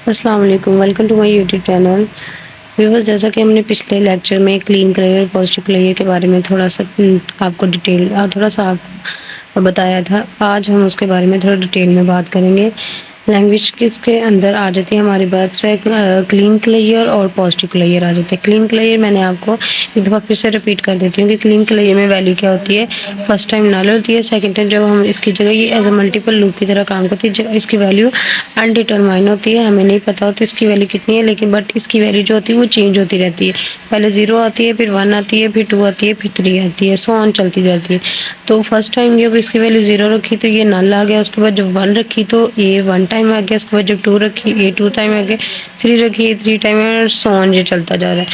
अस्सलाम वालेकुम, welcome to my YouTube channel. Viewers, जैसा कि हमने पिछले लेक्चर में क्लीन क्लियर पॉजिटिव क्लियर के बारे में थोड़ा-सा आपको थोड़ा-सा आपको बताया था। आज हम उसके बारे में थोड़ा डिटेल में बात करेंगे। लैंग्वेज किसके अंदर आ जाती है हमारी बात से क्लीन क्लियर और पॉजिटिव क्लियर आ जाते हैं। क्लीन क्लियर मैंने आपको एक दफ़ा फिर से रिपीट कर देती हूँ कि क्लीन क्लियर में वैल्यू क्या होती है। फर्स्ट टाइम नल होती है, सेकंड टाइम जब हम इसकी जगह ये एज़ अ मल्टीपल लूप की तरह काम करती है। इसकी वैल्यू अनडिटरमाइन होती है, हमें नहीं पता होती इसकी वैल्यू कितनी है, लेकिन बट इसकी वैल्यू जो होती है वो चेंज होती रहती है। पहले 0 आती है, फिर 1 आती है, फिर 2 आती है, फिर 3 आती है, सो ऑन चलती जाती है। तो फर्स्ट टाइम जब इसकी वैल्यू 0 रखी तो ये नल आ गया, उसके बाद जब 1 रखी तो ये 1 टाइम आ गया, उसके बाद जब 2 रखी ये 2 टाइम आ गया, 3 रखी ये 3 टाइम है, सो ऑन ये चलता जा रहा है।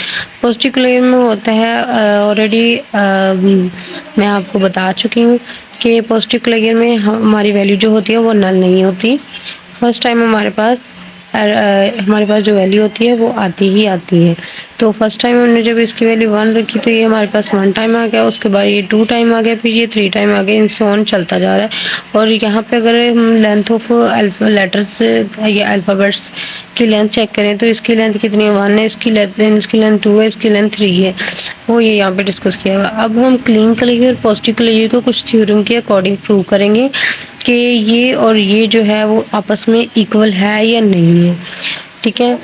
पॉजिटिव क्लेम में होता है ऑलरेडी मैं आपको बता चुकी हूँ कि पॉजिटिव क्लियर में हमारी वैल्यू जो होती है वो नल नहीं होती। फर्स्ट टाइम हमारे पास जो वैल्यू होती है वो आती ही आती है। तो फर्स्ट टाइम हमने जब इसकी वैल्यू 1 रखी तो ये हमारे पास 1 टाइम आ गया, उसके बाद ये 2 टाइम आ गया, फिर ये 3 टाइम आ गया, इन सो ऑन चलता जा रहा है। और यहाँ पे अगर हम लेंथ ऑफ लेटर्स या अल्फ़ाबेट्स की लेंथ चेक करें तो इसकी लेंथ कितनी है, 1 है, इसकी लेंथ 2 है, इसकी लेंथ 3 है। वो ये यहाँ पे डिस्कस किया हुआ। अब हम क्लीन क्लियर पॉजिटिव क्लियर को कुछ थ्योरम के अकॉर्डिंग प्रूव करेंगे कि ये और ये जो है वो आपस में इक्वल है या नहीं है। ठीक है,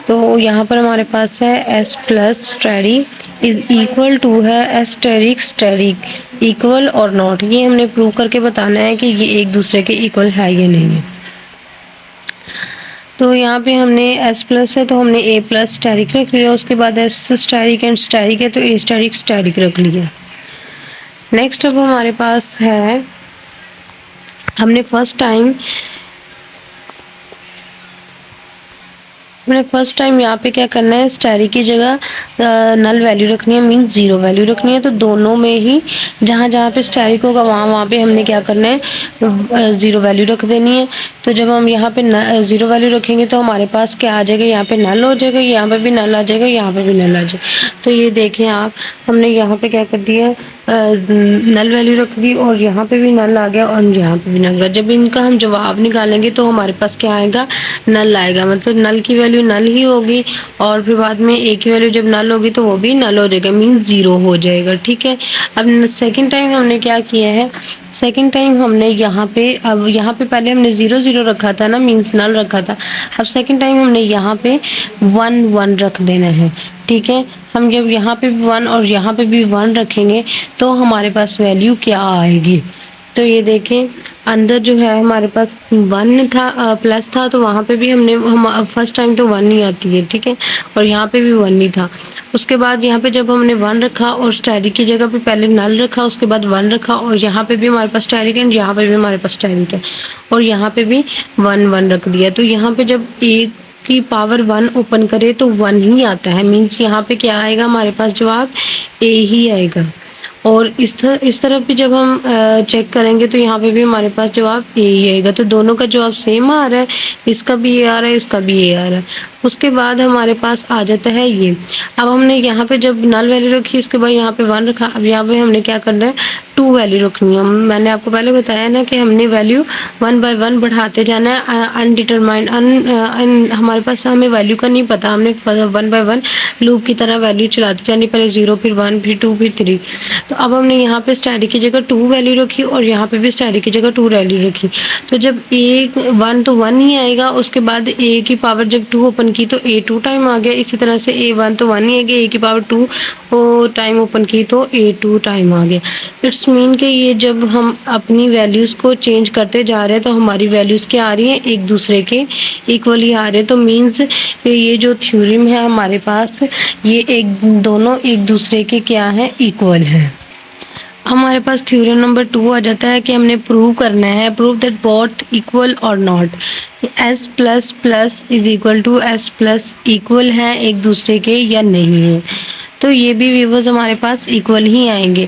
तो यहाँ पर हमारे पास है S plus asterisk is equal to है एस स्टेरिक स्टेरिक इक्वल और नॉट। ये हमने प्रूव करके बताना है कि ये एक दूसरे के इक्वल है या नहीं है। तो यहाँ पे हमने एस प्लस है तो हमने ए प्लस स्टेरिक रख लिया, उसके बाद एस स्टेरिक एंड स्टेरिक है तो ए स्टेरिक स्टेरिक रख लिया। नेक्स्ट अब हमारे पास है, हमने फर्स्ट टाइम यहाँ पे क्या करना है, स्टेरिक की जगह नल वैल्यू रखनी है, मीन्स 0 वैल्यू रखनी है। तो दोनों में ही जहाँ जहाँ पे स्टेरिक होगा वहाँ पे हमने क्या करना है, 0 वैल्यू रख देनी है। तो जब हम यहाँ पे 0 वैल्यू रखेंगे तो हमारे पास क्या आ जाएगा, यहाँ पे नल हो जाएगा, यहाँ पे भी नल आ जाएगा, यहाँ पे भी नल आ जाएगा। तो ये देखें आप, हमने यहाँ पे क्या कर दिया, नल वैल्यू रख दी और यहाँ पे भी नल आ गया और यहाँ पे भी नल आ गया। जब इनका हम जवाब निकालेंगे तो हमारे पास क्या आएगा, नल आएगा। मतलब नल की वैल्यू नल ही होगी और फिर बाद में ए की वैल्यू जब नल होगी तो वो भी नल हो जाएगा, मीन्स 0 हो जाएगा। ठीक है, अब सेकंड टाइम हमने क्या किया है, सेकंड टाइम हमने यहाँ पे, अब यहाँ पे पहले हमने 0 0 रखा था ना, मीन्स नल रखा था। अब सेकंड टाइम हमने यहाँ पे 1 1 रख देना है। ठीक है, हम जब यहाँ पे भी 1 और यहाँ पे भी 1 रखेंगे तो हमारे पास वैल्यू क्या आएगी। तो ये देखें, अंदर जो है हमारे पास 1 था, प्लस था, तो वहाँ पे भी हम फर्स्ट टाइम तो 1 ही आती है। ठीक है, और यहाँ पे भी 1 ही था। उसके बाद यहाँ पे जब हमने 1 रखा और स्टेरिक की जगह पे पहले नल रखा, उसके बाद 1 रखा और यहाँ पे भी हमारे पास स्टेरिक है, यहाँ पे भी हमारे पास स्टेरिक है और यहाँ पे भी 1 1 रख दिया। तो यहाँ पे जब एक की पावर 1 ओपन करे तो 1 ही आता है, मीन्स यहाँ पे क्या आएगा हमारे पास, जवाब ए ही आएगा। और इस तरफ भी जब हम चेक करेंगे तो यहाँ पे भी हमारे पास जवाब ए ही आएगा। तो दोनों का जवाब सेम आ रहा है, इसका भी ए आ रहा है, इसका भी ए आ रहा है। उसके बाद हमारे पास आ जाता है ये। अब हमने यहाँ पे जब नल वैल्यू रखी, उसके बाद यहाँ पे 1 रखा, अब यहाँ पे हमने क्या करना है, 2 वैल्यू रखनी है। मैंने आपको पहले बताया ना कि हमने वैल्यू 1 बाय 1 बढ़ाते जाना है, अनडिटरमाइंड हमारे पास हमें वैल्यू का नहीं पता, हमने 1 बाय 1 लूप की तरह वैल्यू चलाते जानी, पहले 0 फिर 1 फिर 2 फिर 3। तो अब हमने यहाँ पे स्टेरिक की जगह 2 वैल्यू रखी और यहाँ पे भी स्टेरिक की जगह 2 वैल्यू रखी। तो जब ए 1 तो 1 ही आएगा, उसके बाद ए की पावर जब 2 ओपन की तो ए 2 टाइम आ गया। इसी तरह से ए 1 तो 1 ही आएगा, ए की पावर 2 टाइम ओपन की तो ए 2 टाइम आ गया। इट्स मीन कि ये जब हम अपनी वैल्यूज़ को चेंज करते जा रहे हैं तो हमारी वैल्यूज़ क्या आ रही हैं, एक दूसरे के इक्वली आ रहे हैं। तो मीन्स ये जो थ्योरम है हमारे पास, ये दोनों एक दूसरे के क्या है, इक्वल है। हमारे पास थ्योरम नंबर 2 आ जाता है कि हमने प्रूव करना है, प्रूव दैट बोथ इक्वल और not. S plus plus is equal to S plus equal है एक दूसरे के या नहीं है। तो ये भी व्यूअर्स हमारे पास इक्वल ही आएंगे।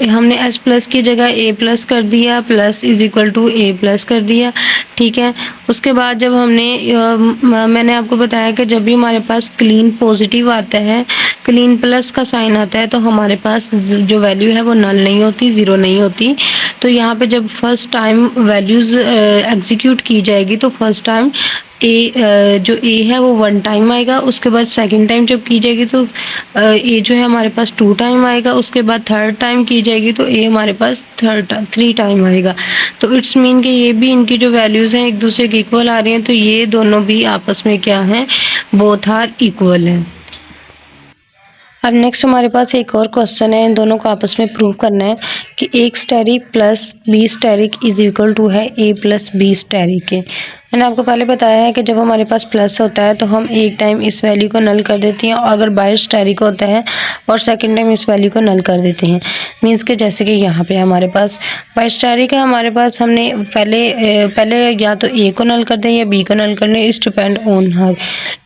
हमने एस प्लस की जगह ए प्लस कर दिया, plus is equal to A plus कर दिया। ठीक है, उसके बाद जब मैंने आपको बताया कि जब भी हमारे पास क्लीन पॉजिटिव आता है, क्लीन प्लस का साइन आता है, तो हमारे पास जो वैल्यू है वो नल नहीं होती, 0 नहीं होती। तो यहाँ पे जब फर्स्ट टाइम वैल्यूज़ एग्जीक्यूट की जाएगी तो फर्स्ट टाइम जो ए है वो 1 टाइम आएगा, उसके बाद सेकंड टाइम जब की जाएगी तो ए जो है हमारे पास 2 टाइम आएगा, उसके बाद थर्ड टाइम की जाएगी तो ए हमारे पास 3 टाइम आएगा। तो इट्स मीन कि ये भी इनकी जो वैल्यूज़ हैं एक दूसरे के इक्वल आ रही हैं, तो ये दोनों भी आपस में क्या हैं, बोथ आर इक्वल हैं। अब नेक्स्ट हमारे पास एक और क्वेश्चन है, इन दोनों को आपस में प्रूव करना है कि एक asterisk plus B asterisk is equal to है ए प्लस बी स्टेरिक के। मैंने आपको पहले बताया है कि जब हमारे पास प्लस होता है तो हम एक टाइम इस वैल्यू को नल कर देते हैं, और अगर बाय स्टेरिक होता है और सेकंड टाइम इस वैल्यू को नल कर देते हैं। मीन्स कि जैसे कि यहाँ पे हमारे पास बाय स्टेरिक है, हमारे पास हमने पहले या तो ए को नल कर दें या बी को नल कर लें, इस डिपेंड ऑन हर।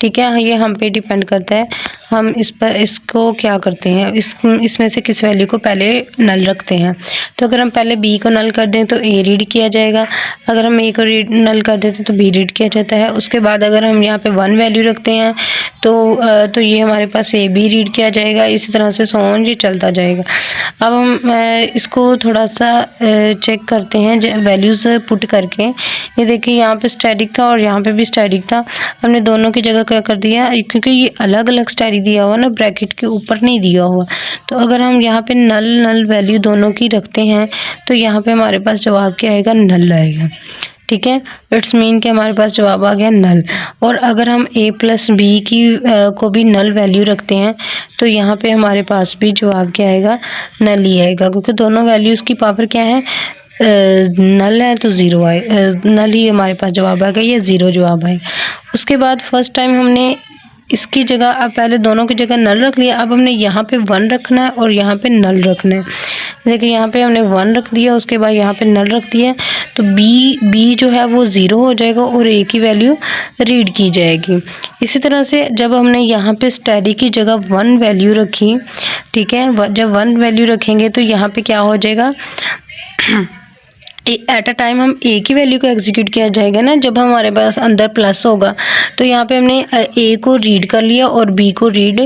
ठीक है, ये हम पे डिपेंड करता है, हम इसको क्या करते हैं, इसमें से किस वैल्यू को पहले नल रखते हैं। तो अगर हम पहले बी को नल कर दें तो ए रीड किया जाएगा, अगर हम ए को नल कर देते हैं तो बी रीड किया जाता है। उसके बाद अगर हम यहाँ पे 1 वैल्यू रखते हैं तो ये हमारे पास ए बी रीड किया जाएगा, इसी तरह से सो ऑन ये चलता जाएगा। अब हम इसको थोड़ा सा चेक करते हैं वैल्यूज़ पुट करके। ये देखिए यहाँ पे स्टैटिक था और यहाँ पे भी स्टैटिक था, हमने दोनों की जगह क्या कर दिया, क्योंकि ये अलग अलग स्टैटिक दिया हुआ ना, ब्रैकेट के ऊपर नहीं दिया हुआ। तो अगर हम यहाँ पे नल वैल्यू दोनों की रखते हैं तो यहाँ पे हमारे पास जवाब क्या आएगा, नल आएगा। ठीक है, इट्स मीन कि हमारे पास जवाब आ गया नल। और अगर हम a प्लस बी की को भी नल वैल्यू रखते हैं तो यहाँ पे हमारे पास भी जवाब क्या आएगा, नल ही आएगा, क्योंकि दोनों वैल्यूज़ की पावर क्या है, नल है तो ज़ीरो आए, नल ही हमारे पास जवाब आएगा, ये ज़ीरो जवाब आएगा। उसके बाद फर्स्ट टाइम हमने इसकी जगह, अब पहले दोनों की जगह नल रख लिया, अब हमने यहाँ पे 1 रखना है और यहाँ पे नल रखना है। देखिए यहाँ पे हमने 1 रख दिया, उसके बाद यहाँ पे नल रख दिया, तो बी जो है वो 0 हो जाएगा और ए की वैल्यू रीड की जाएगी। इसी तरह से जब हमने यहाँ पे स्टडी की जगह 1 वैल्यू रखी, ठीक है, जब 1 वैल्यू रखेंगे तो यहाँ पे क्या हो जाएगा, एट अ टाइम हम ए की वैल्यू को एग्जीक्यूट किया जाएगा ना, जब हमारे पास अंदर प्लस होगा। तो यहाँ पे हमने ए को रीड कर लिया और बी को रीड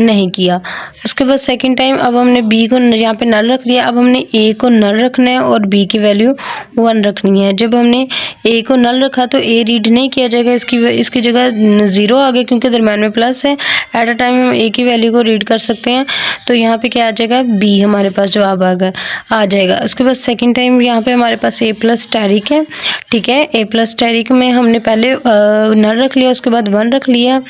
नहीं किया। उसके बाद सेकंड टाइम अब हमने बी को यहाँ पे नल रख दिया, अब हमने ए को नल रखना है और बी की वैल्यू 1 रखनी है। जब हमने ए को नल रखा तो ए रीड नहीं किया जाएगा, इसकी जगह 0 आ गया, क्योंकि दरम्यान में प्लस है। एट अ टाइम हम ए की वैल्यू को रीड कर सकते हैं, तो यहाँ पे क्या आ जाएगा, बी हमारे पास जवाब आ जाएगा। उसके बाद सेकंड टाइम यहाँ पे हमारे पास ए प्लस स्टेरिक है। ठीक है, ए प्लस स्टेरिक में हमने पहले नल रख लिया, उसके बाद 1 रख लिया।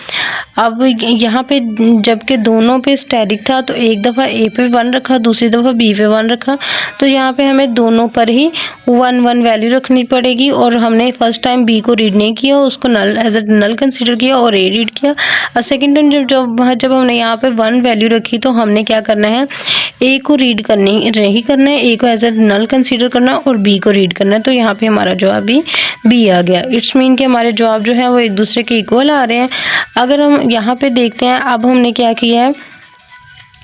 अब यहाँ पे जबकि दोनों पे स्टेरिक था तो एक दफ़ा ए पे 1 रखा, दूसरी दफ़ा बी पे 1 रखा, तो यहाँ पे हमें दोनों पर ही 1 वैल्यू रखनी पड़ेगी। और हमने फर्स्ट टाइम बी को रीड नहीं किया, उसको नल एज ए नल कंसीडर किया और ए रीड किया। और सेकेंड टाइम जब हमने यहाँ पे 1 वैल्यू रखी तो हमने क्या करना है, ए को रीड नहीं करना है, ए को एज ए नल कंसीडर करना और बी को रीड करना है। तो यहाँ पे हमारा जवाब भी बी आ गया। इट्स मीन कि हमारे जवाब जो है वो एक दूसरे के इक्वल आ रहे हैं। अगर हम यहाँ पे देखते हैं, अब हमने क्या किया है,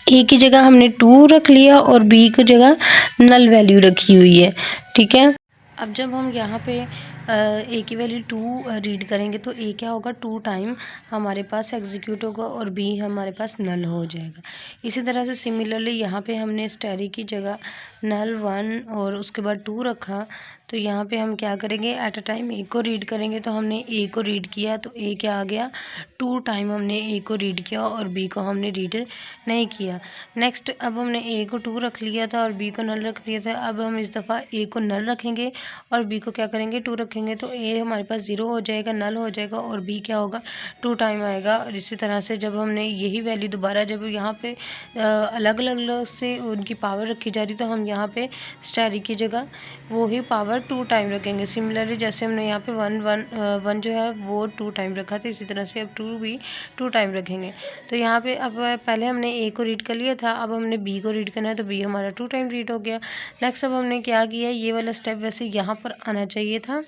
ए की जगह हमने 2 रख लिया और बी की जगह नल वैल्यू रखी हुई है। ठीक है, अब जब हम यहाँ पे ए की वैल्यू 2 रीड करेंगे तो ए क्या होगा, 2 टाइम हमारे पास एग्जीक्यूट होगा और बी हमारे पास नल हो जाएगा। इसी तरह से सिमिलरली यहाँ पे हमने स्टेरिक की जगह नल 1 और उसके बाद 2 रखा, तो यहाँ पे हम क्या करेंगे, एट अ टाइम ए को रीड करेंगे, तो हमने ए को रीड किया तो ए क्या आ गया, 2 टाइम हमने ए को रीड किया और बी को हमने रीड नहीं किया। नेक्स्ट अब हमने ए को 2 रख लिया था और बी को नल रख दिया था, अब हम इस दफ़ा ए को नल रखेंगे और बी को क्या करेंगे, 2 रखेंगे, तो ए हमारे पास 0 हो जाएगा, नल हो जाएगा और बी क्या होगा, 2 टाइम आएगा। और इसी तरह से जब हमने यही वैल्यू दोबारा जब यहाँ पे अलग अलग से उनकी पावर रखी जा रही, तो हम यहाँ पे स्टेरिक की जगह वो ही पावर 2 टाइम रखेंगे। सिमिलरली जैसे हमने यहाँ पे 1 जो है वो 2 टाइम रखा था, इसी तरह से अब 2 भी 2 टाइम रखेंगे। तो यहाँ पे अब पहले हमने ए को रीड कर लिया था, अब हमने बी को रीड करना है, तो बी हमारा 2 टाइम रीड हो गया। नेक्स्ट अब हमने क्या किया, ये वाला स्टेप वैसे यहाँ पर आना चाहिए था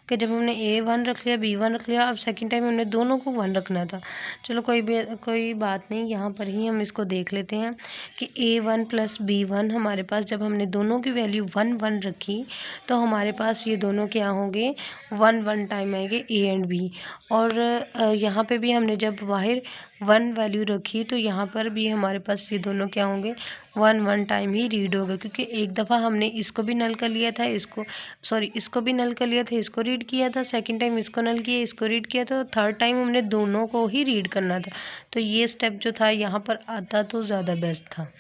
कि जब हमने ए 1 रख लिया, बी 1 रख लिया, अब सेकंड टाइम हमने दोनों को 1 रखना था। चलो कोई बात नहीं, यहाँ पर ही हम इसको देख लेते हैं कि A1 प्लस B1 हमारे पास जब हमने दोनों की वैल्यू 1 रखी तो हमारे पास ये दोनों क्या होंगे, 1 टाइम आएंगे A एंड B। और यहाँ पे भी हमने जब बाहर 1 वैल्यू रखी तो यहाँ पर भी हमारे पास ये दोनों क्या होंगे, 1 टाइम ही रीड होगा, क्योंकि एक दफ़ा हमने इसको भी नल कर लिया था, इसको भी नल कर लिया था, इसको रीड किया था, सेकंड टाइम इसको नल किया, इसको रीड किया था, थर्ड टाइम हमने दोनों को ही रीड करना था। तो ये स्टेप जो था यहाँ पर आता तो ज़्यादा बेस्ट था।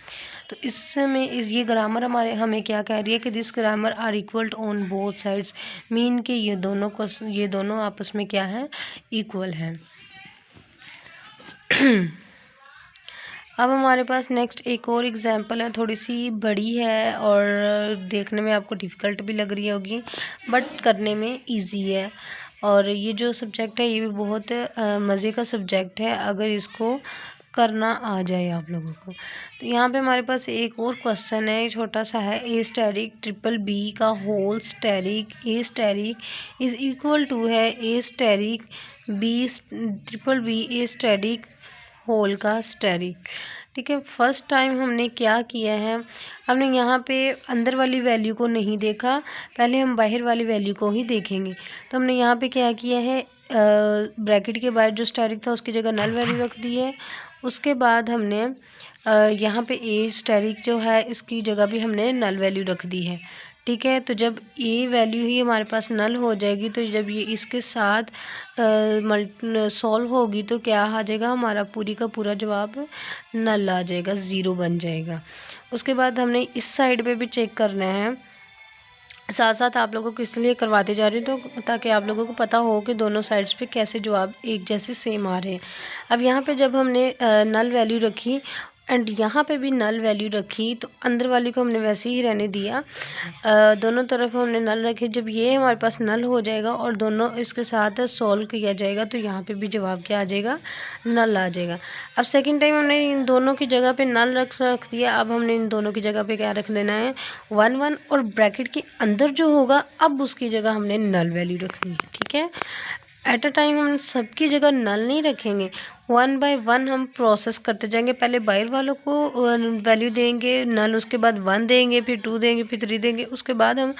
तो इसमें ये ग्रामर हमें क्या कह रही है कि this grammar are equal on both sides, mean कि ये दोनों आपस में क्या है, इक्वल हैं। अब हमारे पास नेक्स्ट एक और एग्जांपल है, थोड़ी सी बड़ी है और देखने में आपको डिफ़िकल्ट भी लग रही होगी, बट करने में इजी है। और ये जो सब्जेक्ट है ये भी बहुत मज़े का सब्जेक्ट है अगर इसको करना आ जाए आप लोगों को। तो यहाँ पे हमारे पास एक और क्वेश्चन है, छोटा सा है, ए स्टेरिक ट्रिपल बी का whole asterisk A asterisk is equal to है A asterisk B triple B A asterisk whole का स्टेरिक। ठीक है, फर्स्ट टाइम हमने क्या किया है, हमने यहाँ पे अंदर वाली वैल्यू को नहीं देखा, पहले हम बाहर वाली वैल्यू को ही देखेंगे। तो हमने यहाँ पे क्या किया है, ब्रैकेट के बाहर जो स्टेरिक था उसकी जगह नल वैल्यू रख दी है। उसके बाद हमने यहाँ पे ए स्टेरिक जो है इसकी जगह भी हमने नल वैल्यू रख दी है। ठीक है, तो जब ए वैल्यू ही हमारे पास नल हो जाएगी तो जब ये इसके साथ सॉल्व होगी तो क्या आ जाएगा, हमारा पूरी का पूरा जवाब नल आ जाएगा, ज़ीरो बन जाएगा। उसके बाद हमने इस साइड पे भी चेक करना है, साथ साथ आप लोगों को इसलिए करवाते जा रही हूँ तो ताकि आप लोगों को पता हो कि दोनों साइड्स पे कैसे जवाब एक जैसे सेम आ रहे हैं। अब यहाँ पे जब हमने नल वैल्यू रखी एंड यहाँ पे भी नल वैल्यू रखी तो अंदर वाली को हमने वैसे ही रहने दिया, दोनों तरफ हमने नल रखे। जब ये हमारे पास नल हो जाएगा और दोनों इसके साथ सॉल्व किया जाएगा तो यहाँ पे भी जवाब क्या आ जाएगा, नल आ जाएगा। अब सेकंड टाइम हमने इन दोनों की जगह पे नल रख दिया, अब हमने इन दोनों की जगह पे क्या रख देना है, 1 और ब्रैकेट के अंदर जो होगा अब उसकी जगह हमने नल वैल्यू रखनी है। ठीक है, एट अ टाइम हम सबकी जगह नल नहीं रखेंगे, 1 बाय 1 हम प्रोसेस करते जाएंगे। पहले बाहर वालों को वैल्यू देंगे नल, उसके बाद 1 देंगे, फिर 2 देंगे, फिर 3 देंगे। उसके बाद हम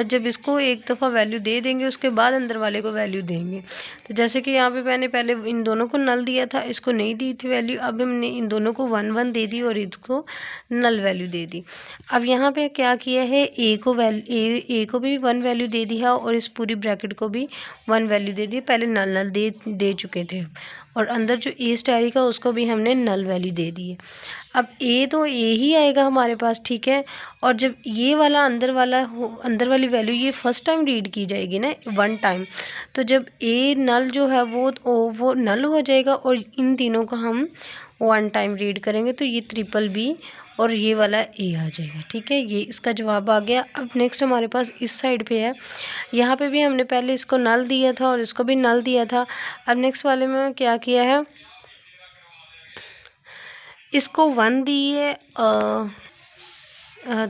जब इसको एक दफ़ा वैल्यू दे देंगे उसके बाद अंदर वाले को वैल्यू देंगे। तो जैसे कि यहाँ पे मैंने पहले इन दोनों को नल दिया था, इसको नहीं दी थी वैल्यू, अब हमने इन दोनों को 1 दे दी और इसको नल वैल्यू दे दी। अब यहाँ पे क्या किया है, ए को भी 1 वैल्यू दे दिया और इस पूरी ब्रैकेट को भी 1 वैल्यू दे दी। पहले नल दे चुके थे और अंदर जो ए स्टैरी का उसको भी हमने नल वैल्यू दे दी है। अब ए तो ए ही आएगा हमारे पास। ठीक है, और जब ये वाला अंदर अंदर वाली वैल्यू ये फर्स्ट टाइम रीड की जाएगी ना 1 टाइम, तो जब ए नल जो है वो नल हो जाएगा और इन तीनों को हम 1 टाइम रीड करेंगे तो ये ट्रिपल बी और ये वाला ए आ जाएगा। ठीक है, ये इसका जवाब आ गया। अब नेक्स्ट हमारे पास इस साइड पे है, यहाँ पे भी हमने पहले इसको नल दिया था और इसको भी नल दिया था। अब नेक्स्ट वाले में क्या किया है, इसको 1 दी है,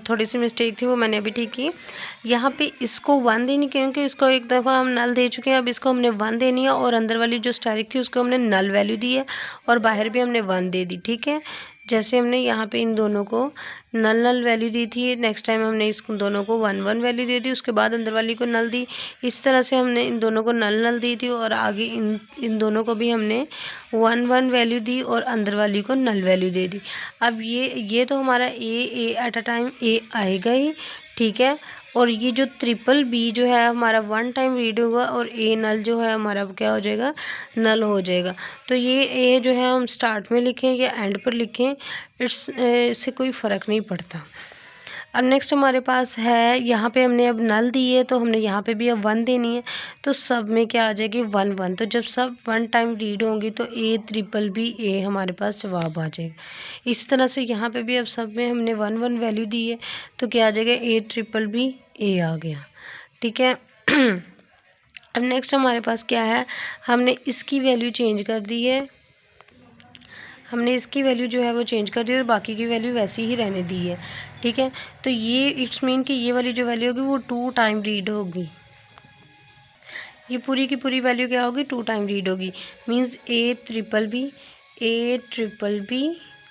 थोड़ी सी मिस्टेक थी वो मैंने अभी ठीक की। यहाँ पे इसको 1 देनी क्योंकि इसको एक दफ़ा हम नल दे चुके हैं, अब इसको हमने 1 देनी है और अंदर वाली जो स्टैरिक थी उसको हमने नल वैल्यू दी है और बाहर भी हमने 1 दे दी। ठीक है, जैसे हमने यहाँ पे इन दोनों को नल वैल्यू दी थी, नेक्स्ट टाइम हमने इस दोनों को 1 वैल्यू दे दी, उसके बाद अंदर वाली को नल दी। इस तरह से हमने इन दोनों को नल दी थी और आगे इन दोनों को भी हमने 1 वैल्यू दी और अंदर वाली को नल वैल्यू दे दी। अब ये तो हमारा ए एट अ टाइम ए आएगा ही। ठीक है, और ये जो ट्रिपल बी जो है हमारा 1 टाइम रीड होगा और ए नल जो है हमारा क्या हो जाएगा, नल हो जाएगा। तो ये ए जो है हम स्टार्ट में लिखें या एंड पर लिखें, इससे कोई फ़र्क नहीं पड़ता। अब नेक्स्ट हमारे पास है, यहाँ पे हमने अब नल दी है तो हमने यहाँ पे भी अब 1 देनी है, तो सब में क्या आ जाएगी 1 1। तो जब सब 1 टाइम रीड होंगी तो ए ट्रिपल बी ए हमारे पास जवाब आ जाएगा। इस तरह से यहाँ पे भी अब सब में हमने 1 1 वैल्यू दी है तो क्या आ जाएगा, ए ट्रिपल बी ए आ गया। ठीक है, अब नेक्स्ट हमारे पास क्या है, हमने इसकी वैल्यू चेंज कर दी है, हमने इसकी वैल्यू जो है वो चेंज कर दी और बाकी की वैल्यू वैसी ही रहने दी है। ठीक है, तो ये इट्स मीन कि ये वाली जो वैल्यू होगी वो 2 टाइम रीड होगी, ये पूरी की पूरी वैल्यू क्या होगी, 2 टाइम रीड होगी। Means A triple B.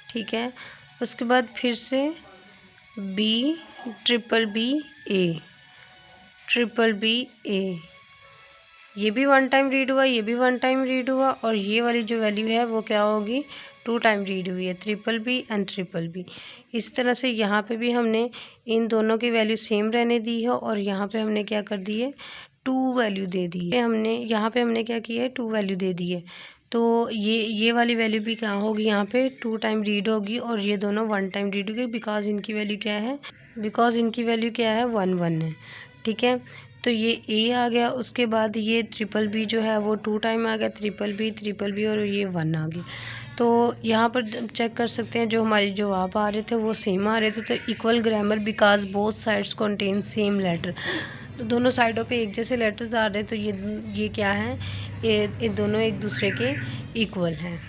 ठीक है, उसके बाद फिर से बी ट्रिपल बी ए ये भी 1 टाइम रीड हुआ, ये भी 1 टाइम रीड हुआ, और ये वाली जो वैल्यू है वो क्या होगी, 2 टाइम रीड हुई है, triple B and triple B. इस तरह से यहाँ पे भी हमने इन दोनों की वैल्यू सेम रहने दी है, और यहाँ पे हमने क्या कर दी है, 2 वैल्यू दे दी है। हमने यहाँ पे हमने क्या किया है, 2 वैल्यू दे दी है। तो ये वाली वैल्यू भी क्या होगी, यहाँ पे 2 टाइम रीड होगी, और ये दोनों 1 टाइम रीड होगी, बिकॉज इनकी वैल्यू क्या है, 1 1 है। ठीक है, तो ये ए आ गया। उसके बाद ये ट्रिपल बी जो है वो 2 टाइम आ गया, ट्रिपल बी, और ये 1 आ गया। तो यहाँ पर चेक कर सकते हैं जो हमारे जवाब आ रहे थे वो सेम आ रहे थे। तो equal grammar because both sides contain same letter. तो दोनों साइडों पे एक जैसे लेटर्स आ रहे हैं, तो ये क्या है, ये दोनों एक दूसरे के इक्वल हैं।